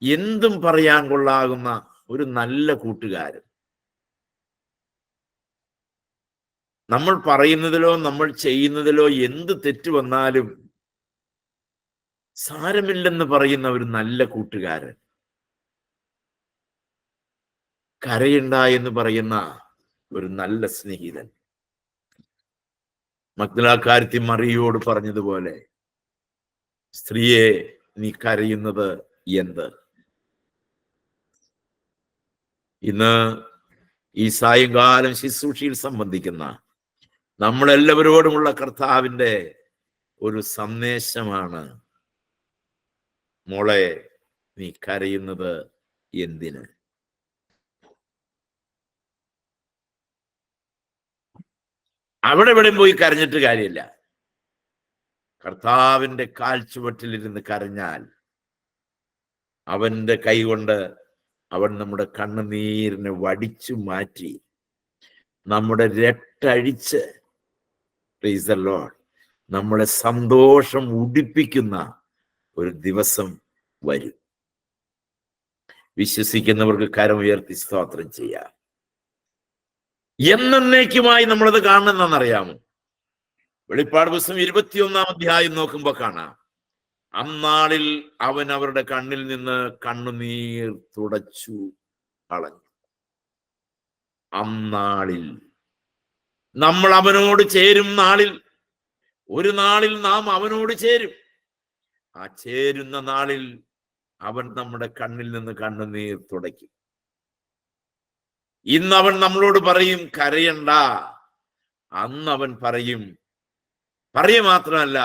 എന്തും പറയാൻ കൊള്ളാകുന്ന ഒരു നല്ല കൂട്ടുകാരൻ. നമ്മൾ പറയുന്നതിലോ നമ്മൾ ചെയ്യുന്നതിലോ എന്ത് തെറ്റ് വന്നാലും സാരമില്ലെന്ന് പറയുന്ന ഒരു നല്ല കൂട്ടുകാരൻ. കരയണ്ട എന്ന് പറയുന്ന ഒരു നല്ല സ്നേഹിതൻ. മഗ്ദലക്കാരത്തി മറിയോട് പറഞ്ഞതുപോലെ, സ്ത്രീയെ നീ കരയുന്നത് എന്ത്? ഇന്ന് ഈ സായങ്കാലം ശുശ്രൂഷയിൽ സംബന്ധിക്കുന്ന നമ്മളെല്ലാവരോടുമുള്ള കർത്താവിൻ്റെ ഒരു സന്ദേശമാണ്, മോളെ നീ കരയുന്നത് എന്തിന്? അവിടെ എവിടെയും പോയി കരഞ്ഞിട്ട് കാര്യമില്ല. കർത്താവിൻ്റെ കാൽച്ചുവട്ടിലിരുന്ന് കരഞ്ഞാൽ അവന്റെ കൈ കൊണ്ട് അവൻ നമ്മുടെ കണ്ണുനീരിനെ വടിച്ചു മാറ്റി നമ്മുടെ രട്ടഴിച്ച്, പ്രൈസ് ദി ലോർഡ്, നമ്മളെ സന്തോഷം ഉടിപ്പിക്കുന്ന ഒരു ദിവസം വരും. വിശ്വസിക്കുന്നവർക്ക് കരമുയർത്തി സ്തോത്രം ചെയ്യാം. എന്നേക്കുമായി നമ്മളത് കാണുന്നറിയാമോ? വെളിപ്പാട് പുസ്തകം 21-ാം അധ്യായം നോക്കുമ്പോ കാണാം, അന്നാളിൽ അവൻ അവരുടെ കണ്ണിൽ നിന്ന് കണ്ണുനീർ തുടച്ചു കളഞ്ഞു. അന്നാളിൽ നമ്മൾ അവനോട് ചേരും നാളിൽ, ഒരു നാളിൽ നാം അവനോട് ചേരും. ആ ചേരുന്ന നാളിൽ അവൻ നമ്മുടെ കണ്ണിൽ നിന്ന് കണ്ണുനീർ തുടയ്ക്കും. ഇന്ന് അവൻ നമ്മളോട് പറയും കരയണ്ട. അന്ന് അവൻ പറയും മാത്രമല്ല,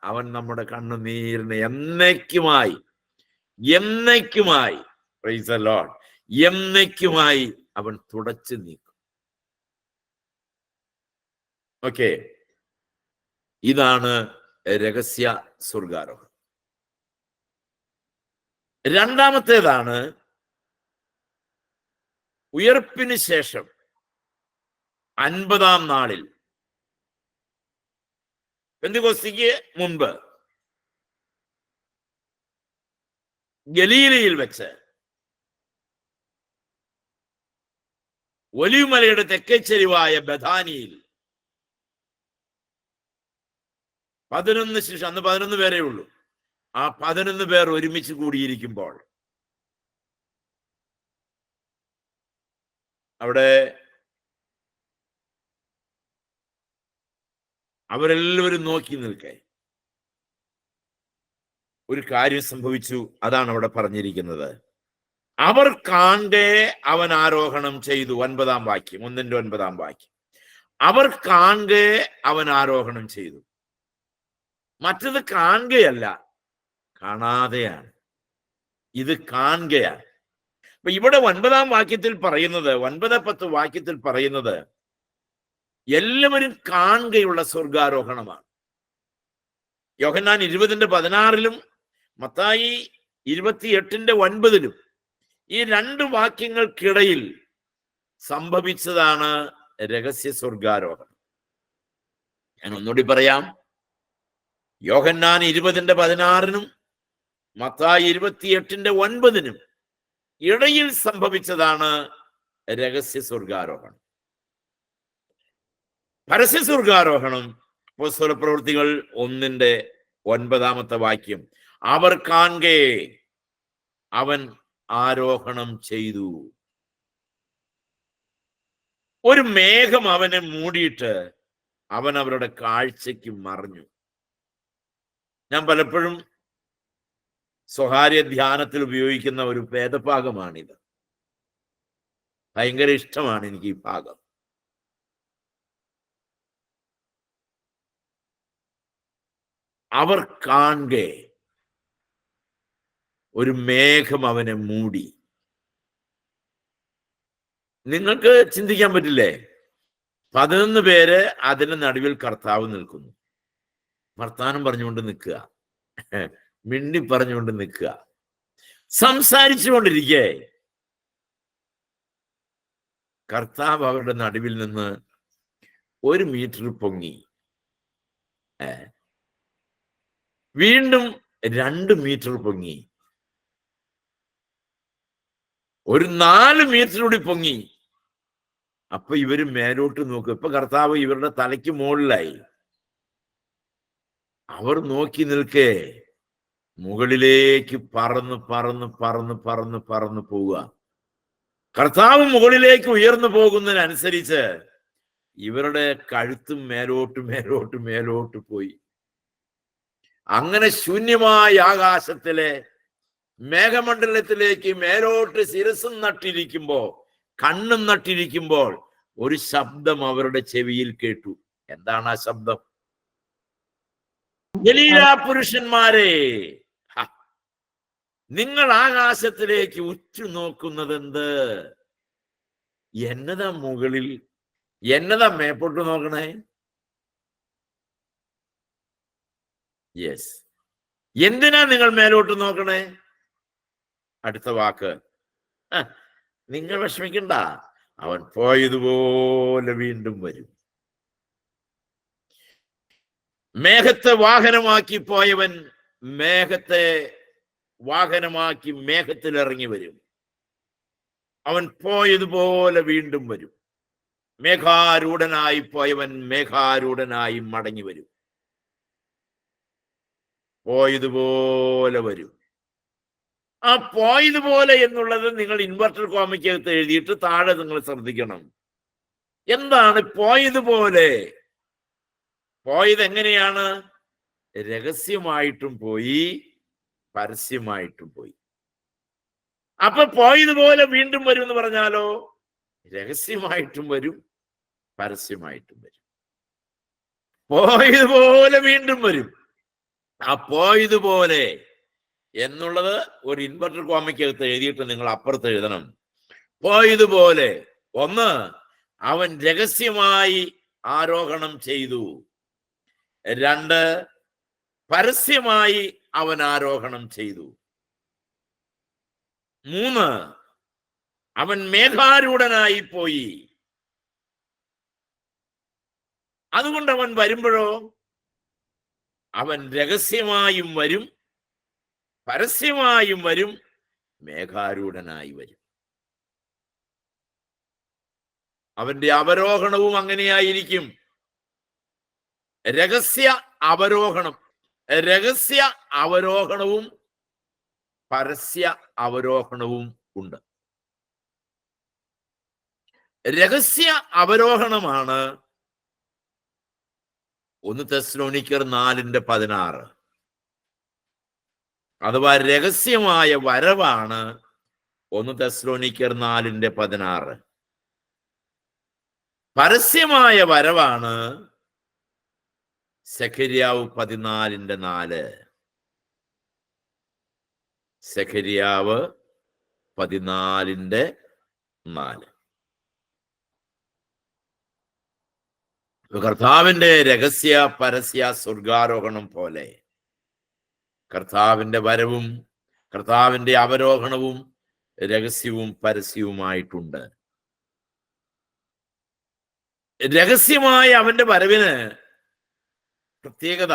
അവൻ നമ്മുടെ കണ്ണുനീരിനെ എന്നേക്കുമായി പ്രൈസ് ദി ലോർഡ്, എന്നേക്കുമായി അവൻ തുടച്ചു നീക്കും. ഓക്കെ, ഇതാണ് രഹസ്യ സ്വർഗാരോഹണം. രണ്ടാമത്തേതാണ് ഉയർപ്പിന് ശേഷം 50-ാം നാളിൽ, പെന്തക്കോസ്തിക്ക് മുൻപ് ഗലീലയിൽ വെച്ച് ഒലിവുമലയുടെ തെക്കേ ചെരിവായ ബഥാനിയിൽ 11 ശിഷ്യ, അന്ന് 11 പേരേ ഉള്ളൂ. ആ 11 പേർ ഒരുമിച്ച് കൂടിയിരിക്കുമ്പോൾ അവിടെ അവരെല്ലാവരും നോക്കി നിൽക്കെ ഒരു കാര്യം സംഭവിച്ചു. അതാണ് അവിടെ പറഞ്ഞിരിക്കുന്നത്. അവർ കാണെ അവൻ ആരോഹണം ചെയ്തു. 9-ാം വാക്യം, 1-9 വാക്യം. അവർ കാണെ അവൻ ആരോഹണം ചെയ്തു. മറ്റത് കാണുകയല്ല, കാണാതെയാണ്. ഇത് കാണുകയാണ്. അപ്പൊ ഇവിടെ 9-ാം വാക്യത്തിൽ പറയുന്നത്, 9-10 വാക്യത്തിൽ പറയുന്നത്, എല്ലാവരും കാണുകയുള്ള സ്വർഗാരോഹണമാണ്. യോഹന്നാൻ 20:16 മത്തായി 28:9 ഈ രണ്ട് വാക്യങ്ങൾക്കിടയിൽ സംഭവിച്ചതാണ് രഹസ്യ സ്വർഗാരോഹണം. ഞാൻ ഒന്നുകൂടി പറയാം. യോഹന്നാൻ 20:16 മത്തായി 28:9 ഇടയിൽ സംഭവിച്ചതാണ് രഹസ്യ സ്വർഗാരോഹണം. പരസ്യ സ്വർഗാരോഹണം അപ്പോസ്തലപ്രവൃത്തികൾ 1:9 അവർ കാണെ അവൻ ആരോഹണം ചെയ്തു. ഒരു മേഘം അവനെ മൂടിയിട്ട് അവൻ അവരുടെ കാഴ്ചയ്ക്ക് മറഞ്ഞു. ഞാൻ പലപ്പോഴും സ്വകാര്യ ധ്യാനത്തിൽ ഉപയോഗിക്കുന്ന ഒരു വേദഭാഗമാണിത്. ഭയങ്കര ഇഷ്ടമാണ് എനിക്ക് ഈ ഭാഗം. അവർ കാണെ ഒരു മേഘം അവനെ മൂടി. നിങ്ങൾക്ക് ചിന്തിക്കാൻ പറ്റില്ലേ? 11 പേര് അതിന് നടുവിൽ കർത്താവ് നിൽക്കുന്നു. വർത്താനം പറഞ്ഞുകൊണ്ട് നിൽക്കുക, മിണ്ടി പറഞ്ഞുകൊണ്ട് നിൽക്കുക, സംസാരിച്ചുകൊണ്ടിരിക്കേ കർത്താവ് അവരുടെ നടുവിൽ നിന്ന് 1 മീറ്റർ പൊങ്ങി, വീണ്ടും 2 മീറ്റർ പൊങ്ങി, ഒരു 4 മീറ്റർ കൂടി പൊങ്ങി. അപ്പൊ ഇവര് മേലോട്ട് നോക്കും. ഇപ്പൊ കർത്താവ് ഇവരുടെ തലയ്ക്ക് മുകളിലായി. അവർ നോക്കി നിൽക്കേ മുകളിലേക്ക് പറന്ന് പറന്ന് പറന്ന് പറന്ന് പറന്ന് പോവുക. കർത്താവ് മുകളിലേക്ക് ഉയർന്നു പോകുന്നതിനനുസരിച്ച് ഇവരുടെ കഴുത്തും മേലോട്ട് മേലോട്ട് മേലോട്ട് പോയി. അങ്ങനെ ശൂന്യമായ ആകാശത്തിലെ മേഘമണ്ഡലത്തിലേക്ക് മേലോട്ട് ശിരസും നട്ടിരിക്കുമ്പോ, കണ്ണും നട്ടിരിക്കുമ്പോൾ ഒരു ശബ്ദം അവരുടെ ചെവിയിൽ കേട്ടു. എന്താണ് ആ ശബ്ദം? ഗലീല പുരുഷന്മാരെ, നിങ്ങൾ ആകാശത്തിലേക്ക് ഉറ്റുനോക്കുന്നത് എന്ത്? എന്നതാ മുകളിൽ, എന്നതാ മേപ്പോട്ട് നോക്കണേ? യെസ്, എന്തിനാ നിങ്ങൾ മേലോട്ട് നോക്കണേ? അടുത്ത വാക്ക്, നിങ്ങൾ വിഷമിക്കണ്ട, അവൻ പോയതുപോലെ വീണ്ടും വരും. മേഘത്തെ വാഹനമാക്കി പോയവൻ മേഘത്തെ വാഹനമാക്കി മേഘത്തിൽ ഇറങ്ങി വരും. അവൻ പോയതുപോലെ വീണ്ടും വരും. മേഘാരൂഢനായി പോയവൻ മേഘാരൂഢനായി മടങ്ങി വരും. പോയതുപോലെ വരും. ആ പോയതുപോലെ എന്നുള്ളത് നിങ്ങൾ ഇൻവെർട്ടർ കോമയ്ക്കകത്ത് എഴുതിയിട്ട് താഴെ നിങ്ങൾ ശ്രദ്ധിക്കണം. എന്താണ് പോയതുപോലെ? പോയത് എങ്ങനെയാണ്? രഹസ്യമായിട്ടും പോയി, പരസ്യമായിട്ടും പോയി. അപ്പൊ പോയതുപോലെ വീണ്ടും വരും എന്ന് പറഞ്ഞാലോ, രഹസ്യമായിട്ടും വരും, പരസ്യമായിട്ടും വരും. പോയതുപോലെ വീണ്ടും വരും. ആ പോയതുപോലെ എന്നുള്ളത് ഒരു ഇൻവെർട്ടർ കോമയ്ക്കകത്ത് എഴുതിയിട്ട് നിങ്ങൾ അപ്പുറത്ത് എഴുതണം. പോയതുപോലെ, ഒന്ന്, അവൻ രഹസ്യമായി ആരോഹണം ചെയ്തു. 2, പരസ്യമായി അവൻ ആരോഹണം ചെയ്തു. 3, അവൻ മേഘാരൂഢനായി പോയി. അതുകൊണ്ട് അവൻ വരുമ്പോഴോ അവൻ രഹസ്യമായും വരും, പരസ്യമായും വരും, മേഘാരൂഢനായി വരും. അവന്റെ അവരോഹണവും അങ്ങനെയായിരിക്കും. രഹസ്യ അവരോഹണം, രഹസ്യ അവരോഹണവും പരസ്യ അവരോഹണവും ഉണ്ട്. രഹസ്യ അവരോഹണമാണ് 1 തെസ്സലോനിക്കർ 4:16. അഥവാ രഹസ്യമായ വരവാണ് 1 തെസ്സലോനിക്കർ 4:16. പരസ്യമായ വരവാണ് സെഖര്യാവ് 14:4. സെഖര്യാവ് 14:4. കർത്താവിന്റെ രഹസ്യ പരസ്യ സ്വർഗാരോഹണം പോലെ കർത്താവിന്റെ വരവും കർത്താവിന്റെ അവരോഹണവും രഹസ്യവും പരസ്യവുമായിട്ടുണ്ട്. രഹസ്യമായ അവന്റെ വരവിന് പ്രത്യേകത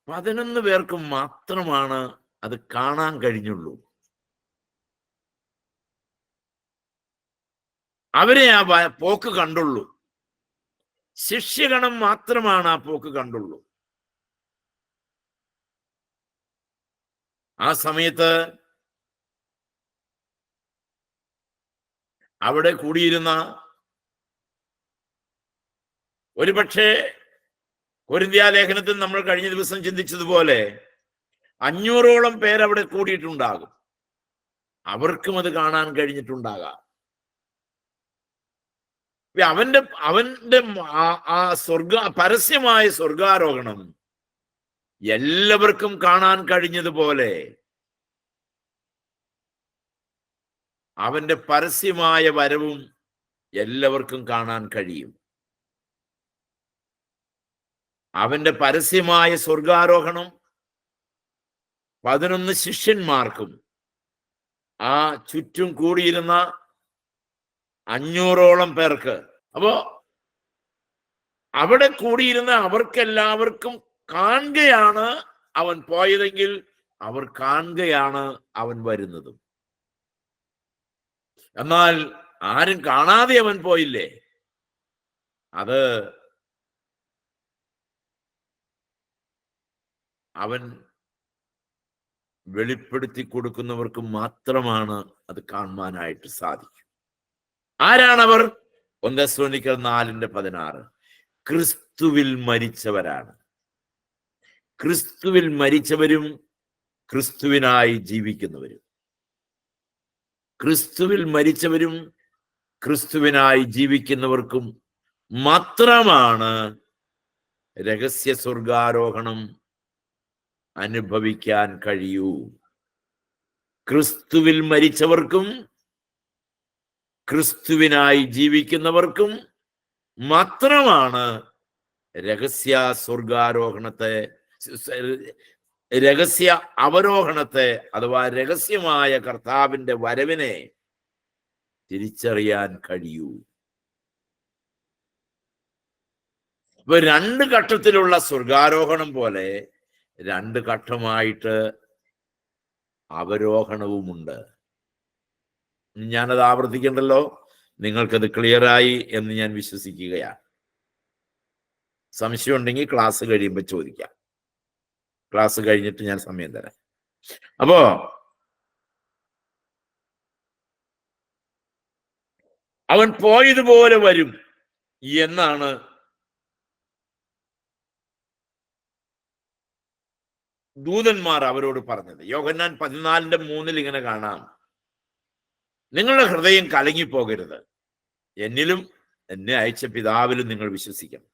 11 പേർക്ക് മാത്രമാണ് അത് കാണാൻ കഴിഞ്ഞുള്ളൂ. അവരെ ആ പോക്ക് കണ്ടുള്ളൂ. ശിഷ്യഗണം മാത്രമാണ് ആ പോക്ക് കണ്ടുള്ളൂ. ആ സമയത്ത് അവിടെ കൂടിയിരുന്ന ഒരുപക്ഷെ കൊരിന്ത്യ ലേഖനത്തിൽ നമ്മൾ കഴിഞ്ഞ ദിവസം ചിന്തിച്ചതുപോലെ 500ഓളം പേരവിടെ കൂടിയിട്ടുണ്ടാകും. അവർക്കും അത് കാണാൻ കഴിഞ്ഞിട്ടുണ്ടാകാം. അവന്റെ ആ പരസ്യമായ സ്വർഗാരോഹണം എല്ലാവർക്കും കാണാൻ കഴിഞ്ഞതുപോലെ അവന്റെ പരസ്യമായ വരവും എല്ലാവർക്കും കാണാൻ കഴിയും. അവന്റെ പരസ്യമായ സ്വർഗാരോഹണം 11 ശിഷ്യന്മാർക്കും ആ ചുറ്റും കൂടിയിരുന്ന 500ഓളം പേർക്ക്. അപ്പോ അവിടെ കൂടിയിരുന്ന അവർക്കെല്ലാവർക്കും കാണുകയാണ് അവൻ പോയതെങ്കിൽ അവർ കാണുകയാണ് അവൻ വരുന്നതും. എന്നാൽ ആരും കാണാതെ അവൻ പോയില്ലേ? അത് അവൻ വെളിപ്പെടുത്തി കൊടുക്കുന്നവർക്ക് മാത്രമാണ് അത് കാണുവാനായിട്ട് സാധിക്കും. ആരാണവർ? 1 തെസ്സലോനിക്കർ 4:16 ക്രിസ്തുവിൽ മരിച്ചവരാണ്. ക്രിസ്തുവിൽ മരിച്ചവരും ക്രിസ്തുവിനായി ജീവിക്കുന്നവരും. ക്രിസ്തുവിൽ മരിച്ചവരും ക്രിസ്തുവിനായി ജീവിക്കുന്നവർക്കും മാത്രമാണ് രഹസ്യ സ്വർഗാരോഹണം അനുഭവിക്കാൻ കഴിയൂ. ക്രിസ്തുവിൽ മരിച്ചവർക്കും ക്രിസ്തുവിനായി ജീവിക്കുന്നവർക്കും മാത്രമാണ് രഹസ്യ സ്വർഗാരോഹണത്തെ, രഹസ്യ അവരോഹണത്തെ അഥവാ രഹസ്യമായ കർത്താവിന്റെ വരവിനെ തിരിച്ചറിയാൻ കഴിയൂ. ഇപ്പൊ 2 ഘട്ടത്തിലുള്ള സ്വർഗാരോഹണം പോലെ 2 ഘട്ടമായിട്ട് അവരോഹണവുമുണ്ട്. ഞാനത് ആവർത്തിക്കണ്ടല്ലോ, നിങ്ങൾക്കത് ക്ലിയറായി എന്ന് ഞാൻ വിശ്വസിക്കുകയാണ്. സംശയം ഉണ്ടെങ്കിൽ ക്ലാസ് കഴിയുമ്പോൾ ചോദിക്കാം. ക്ലാസ് കഴിഞ്ഞിട്ട് ഞാൻ സമയം തരാം. അപ്പോ അവൻ പോയതുപോലെ വരും എന്നാണ് ദൂതന്മാർ അവരോട് പറഞ്ഞത്. യോഹന്നാൻ 14:3 ഇങ്ങനെ കാണാം: നിങ്ങളുടെ ഹൃദയം കലങ്ങിപ്പോകരുത്, എന്നിലും എന്നെ അയച്ച പിതാവിലും നിങ്ങൾ വിശ്വസിക്കണം.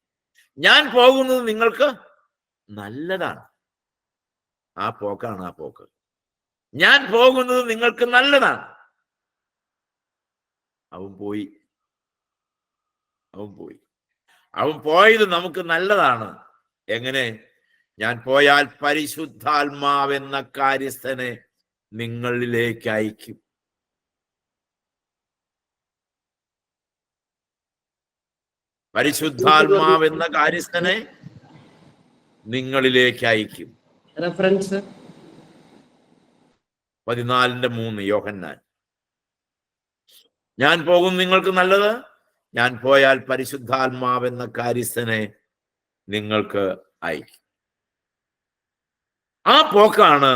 ഞാൻ പോകുന്നത് നിങ്ങൾക്ക് നല്ലതാണ്. ആ പോക്കാണ് ആ പോക്ക്. ഞാൻ പോകുന്നത് നിങ്ങൾക്ക് നല്ലതാണ്. അവൻ പോയി. അവൻ പോയത് നമുക്ക് നല്ലതാണ്. എങ്ങനെ? ഞാൻ പോയാൽ പരിശുദ്ധാത്മാവെന്ന കാര്യസ്ഥനെ നിങ്ങളിലേക്ക് അയക്കും. പരിശുദ്ധാത്മാവെന്ന കാര്യസ്ഥനെ നിങ്ങളിലേക്ക് അയക്കും. റെഫറൻസ് 14:3 യോഹന്നാൻ. ഞാൻ പോകും നിങ്ങൾക്ക് നല്ലത്, ഞാൻ പോയാൽ പരിശുദ്ധാത്മാവെന്ന കാര്യസ്ഥനെ നിങ്ങൾക്ക് അയക്കും. ആ പോക്കാണ്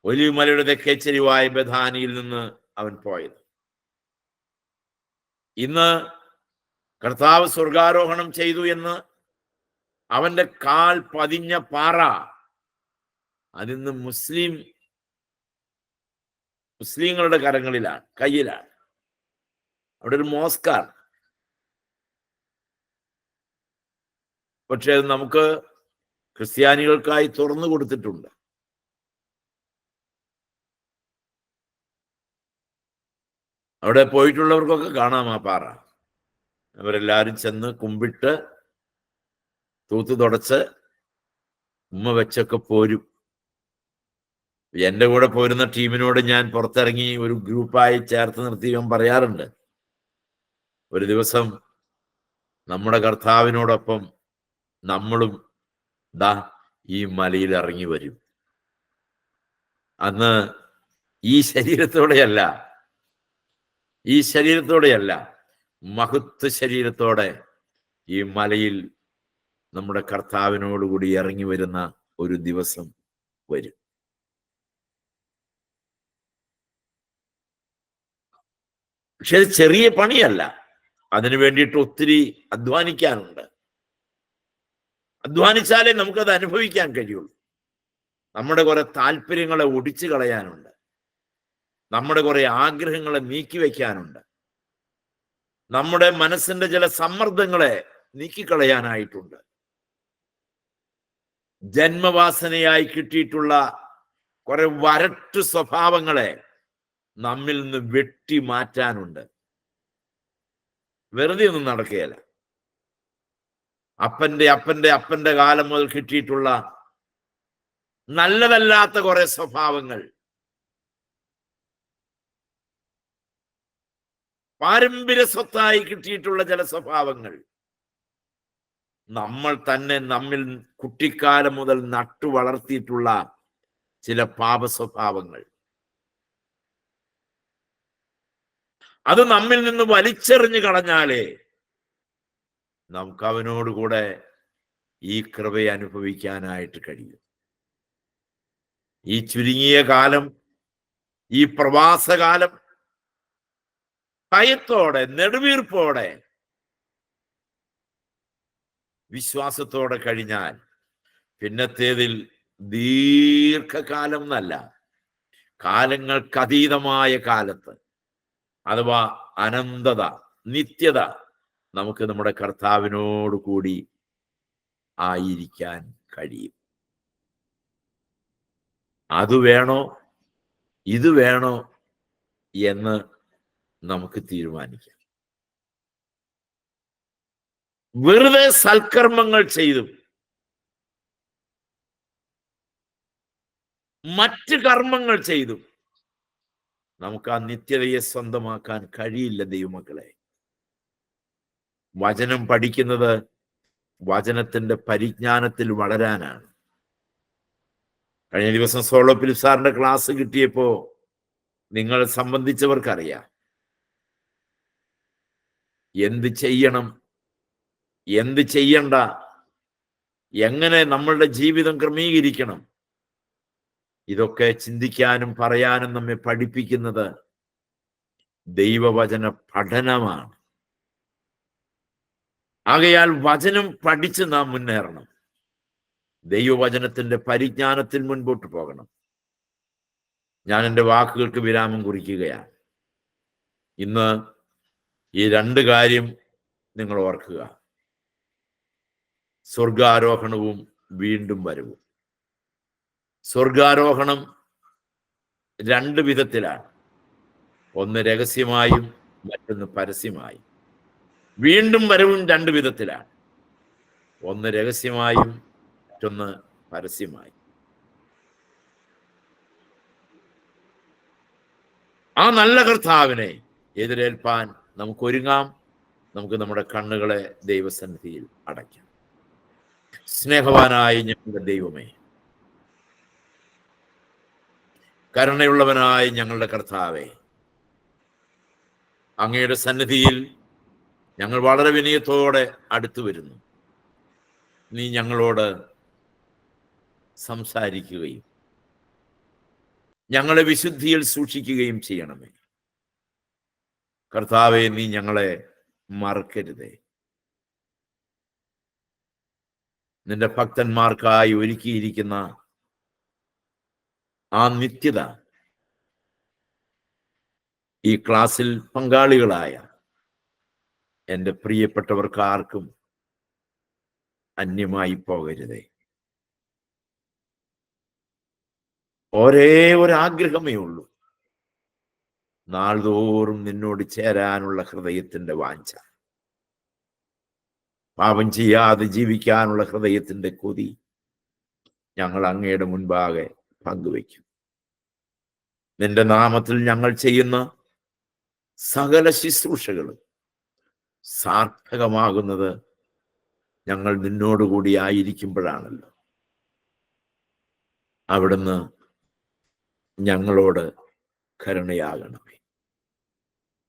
ഒലിവുമലയുടെ തെക്കേച്ചെരിവായ ബഥാനിയിൽ നിന്ന് അവൻ പോയത്. ഇന്ന് കർത്താവ് സ്വർഗാരോഹണം ചെയ്തു എന്ന് അവന്റെ കാൽ പതിഞ്ഞ പാറ അതിന്ന് മുസ്ലിങ്ങളുടെ കരങ്ങളിലാണ്, കയ്യിലാണ്. അവിടെ ഒരു മോസ്കാണ്. പക്ഷെ അത് നമുക്ക് ക്രിസ്ത്യാനികൾക്കായി തുറന്നു കൊടുത്തിട്ടുണ്ട്. അവിടെ പോയിട്ടുള്ളവർക്കൊക്കെ കാണാം ആ പാറ. അവരെല്ലാരും ചെന്ന് കുമ്പിട്ട് തൂത്ത് തുടച്ച് ഉമ്മ വെച്ചൊക്കെ പോരും. എന്റെ കൂടെ പോരുന്ന ടീമിനോട് ഞാൻ പുറത്തിറങ്ങി ഒരു ഗ്രൂപ്പായി ചേർത്ത് നിർത്തി പറയാറുണ്ട്, ഒരു ദിവസം നമ്മുടെ കർത്താവിനോടൊപ്പം നമ്മളും ദാ ഈ മലയിൽ ഇറങ്ങി വരും. അന്ന് ഈ ശരീരത്തോടെയല്ല, മഹത്വ ശരീരത്തോടെ ഈ മലയിൽ നമ്മുടെ കർത്താവിനോടുകൂടി ഇറങ്ങി വരുന്ന ഒരു ദിവസം വരും. പക്ഷെ അത് ചെറിയ പണിയല്ല. അതിനു വേണ്ടിയിട്ട് ഒത്തിരി അധ്വാനിക്കാനുണ്ട്. അധ്വാനിച്ചാലേ നമുക്കത് അനുഭവിക്കാൻ കഴിയുള്ളൂ. നമ്മുടെ കുറെ താല്പര്യങ്ങളെ ഒടിച്ചു കളയാനുണ്ട്. നമ്മുടെ കുറെ ആഗ്രഹങ്ങളെ നീക്കിവെക്കാനുണ്ട്. നമ്മുടെ മനസ്സിന്റെ ചില സമ്മർദ്ദങ്ങളെ നീക്കിക്കളയാനായിട്ടുണ്ട്. ജന്മവാസനയായി കിട്ടിയിട്ടുള്ള കുറെ വരട്ടു സ്വഭാവങ്ങളെ നമ്മിൽ നിന്ന് വെട്ടി മാറ്റാനുണ്ട്. വെറുതെ ഒന്നും നടക്കുകയില്ല. അപ്പന്റെ കാലം മുതൽ കിട്ടിയിട്ടുള്ള നല്ലതല്ലാത്ത കുറെ സ്വഭാവങ്ങൾ, പാരമ്പര്യ സ്വത്തായി കിട്ടിയിട്ടുള്ള ചില സ്വഭാവങ്ങൾ, നമ്മൾ തന്നെ നമ്മിൽ കുട്ടിക്കാലം മുതൽ നട്ടു വളർത്തിയിട്ടുള്ള ചില പാപ സ്വഭാവങ്ങൾ, അത് നമ്മിൽ നിന്ന് വലിച്ചെറിഞ്ഞു കളഞ്ഞാലേ നമുക്ക് അവനോടുകൂടെ ഈ കൃപയെ അനുഭവിക്കാനായിട്ട് കഴിയും. ഈ ചുരുങ്ങിയ കാലം, ഈ പ്രവാസകാലം ഭയത്തോടെ, നെടുവീർപ്പോടെ, വിശ്വാസത്തോടെ കഴിഞ്ഞാൽ പിന്നത്തേതിൽ ദീർഘകാലം എന്നല്ല, കാലങ്ങൾക്കതീതമായ കാലത്ത്, അഥവാ അനന്തത, നിത്യത, നമുക്ക് നമ്മുടെ കർത്താവിനോട് കൂടി ആയിരിക്കാൻ കഴിയും. അത് വേണോ ഇത് വേണോ എന്ന് നമുക്ക് തീരുമാനിക്കാം. വെറുതെ സൽക്കർമ്മങ്ങൾ ചെയ്തും മറ്റ് കർമ്മങ്ങൾ ചെയ്തും നമുക്ക് ആ നിത്യതയെ സ്വന്തമാക്കാൻ കഴിയില്ല ദൈവമക്കളെ. വചനം പഠിക്കുന്നത് വചനത്തിന്റെ പരിജ്ഞാനത്തിൽ വളരാനാണ്. കഴിഞ്ഞ ദിവസം സോളോ ഫിലിപ്പ് സാറിന്റെ ക്ലാസ് കിട്ടിയപ്പോ നിങ്ങൾ സംബന്ധിച്ചവർക്കറിയാം എന്ത് ചെയ്യണം, എന്ത് ചെയ്യണ്ട, എങ്ങനെ നമ്മളുടെ ജീവിതം ക്രമീകരിക്കണം, ഇതൊക്കെ ചിന്തിക്കാനും പറയാനും നമ്മെ പഠിപ്പിക്കുന്നത് ദൈവവചന പഠനമാണ്. ആകയാൽ വചനം പഠിച്ച് നാം മുന്നേറണം. ദൈവവചനത്തിന്റെ പരിജ്ഞാനത്തിൽ മുൻപോട്ട് പോകണം. ഞാൻ എൻ്റെ വാക്കുകൾക്ക് വിരാമം കുറിക്കുകയാണ്. ഇന്ന് ഈ രണ്ട് കാര്യം നിങ്ങൾ ഓർക്കുക: സ്വർഗാരോഹണവും വീണ്ടും വരവും. സ്വർഗാരോഹണം രണ്ട് വിധത്തിലാണ്. ഒന്ന് രഹസ്യമായും മറ്റൊന്ന് പരസ്യമായും. വീണ്ടും വരവും രണ്ട് വിധത്തിലാണ്. ഒന്ന് രഹസ്യമായും മറ്റൊന്ന് പരസ്യമായും. ആ നല്ല കർത്താവിനെ എതിരേൽപ്പാൻ നമുക്ക് ഒരുങ്ങാം. നമുക്ക് നമ്മുടെ കണ്ണുകളെ ദൈവസന്നിധിയിൽ അടയ്ക്കാം. സ്നേഹവാനായ ഞങ്ങളുടെ ദൈവമേ, കരുണയുള്ളവനായ ഞങ്ങളുടെ കർത്താവേ, അങ്ങയുടെ സന്നിധിയിൽ ഞങ്ങൾ വളരെ വിനയത്തോടെ അടുത്തു വരുന്നു. നീ ഞങ്ങളോട് സംസാരിക്കുകയും ഞങ്ങളെ വിശുദ്ധിയിൽ സൂക്ഷിക്കുകയും ചെയ്യണമേ. കർത്താവേ, നീ ഞങ്ങളെ മറക്കരുതേ. നിന്റെ ഭക്തന്മാർക്കായി ഒരുക്കിയിരിക്കുന്ന ആ നിത്യത ഈ ക്ലാസ്സിൽ പങ്കാളികളായ എൻ്റെ പ്രിയപ്പെട്ടവർക്ക് ആർക്കും അന്യമായി പോകരുതേ. ഒരേ ഒരാഗ്രഹമേ ഉള്ളൂ, നാൾതോറും നിന്നോട് ചേരാനുള്ള ഹൃദയത്തിന്റെ വാഞ്ച, പാപം ചെയ്യാതെ ജീവിക്കാനുള്ള ഹൃദയത്തിന്റെ കൊതി ഞങ്ങൾ അങ്ങയുടെ മുൻപാകെ പങ്കുവയ്ക്കും. നിന്റെ നാമത്തിൽ ഞങ്ങൾ ചെയ്യുന്ന സകല ശുശ്രൂഷകളും സാർത്ഥകമാകുന്നത് ഞങ്ങൾ നിന്നോടുകൂടി ആയിരിക്കുമ്പോഴാണല്ലോ. അവിടുന്ന് ഞങ്ങളോട് കരുണയാകണമേ.